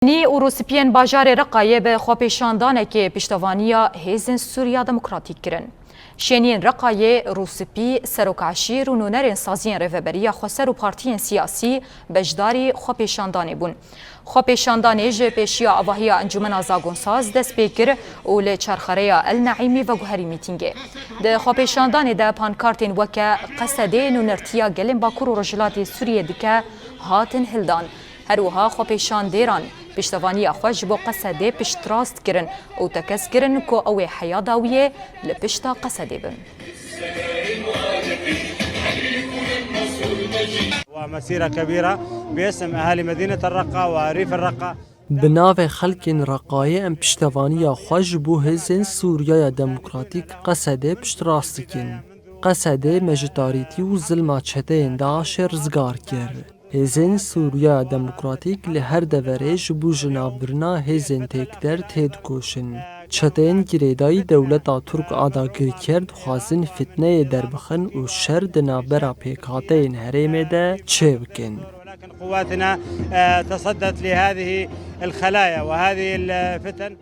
نی اوروسپین باجار رقایه به خوابشاندانه که پشتوانیا هیزن سوریا دموکراتیک کرن. شنین رقایه روسپی سروکاشی رونونرین سازین ریوبریا خسر و پارتین سیاسی بجداری خوابشاندانه بون. خوابشاندانه جه پیشیا آواهی انجمن آزاگونساز دست بیکر و لچرخره النعیمی و گوهری میتینگه. ده خوابشاندانه ده پانکارتین وکه قصده نونرتیا گلن باکور و رجلات سوریه دکه هاتن هلدان. هروها خوابشاندیران پشتوانی خوش بو قصده پشت راست کرن او تکس کرن که اوی حیا داویه لپشتا قصده بن. ومسيرة كبيرة باسم أهالي مدينة الرقة وريف الرقة. بناو خلکن رقایه ام پشتوانی خوش بو هزین سوریای دموکراتیک قصده پشت راست کن. قصده مجتاریتی و ظلم چته داعش رزگار کرد. هزین سوریا دموکراتیک لهر دورش بو جنابرنا هزین تکدر تید کوشن. چتین گریدای دولتا ترک آداگری کرد خوازن فتنه دربخن و شر دنابرا پیکاتین هرمه ده چه بکن. ولكن قواتنا تصدت لهذه الخلايا وهذه الفتن.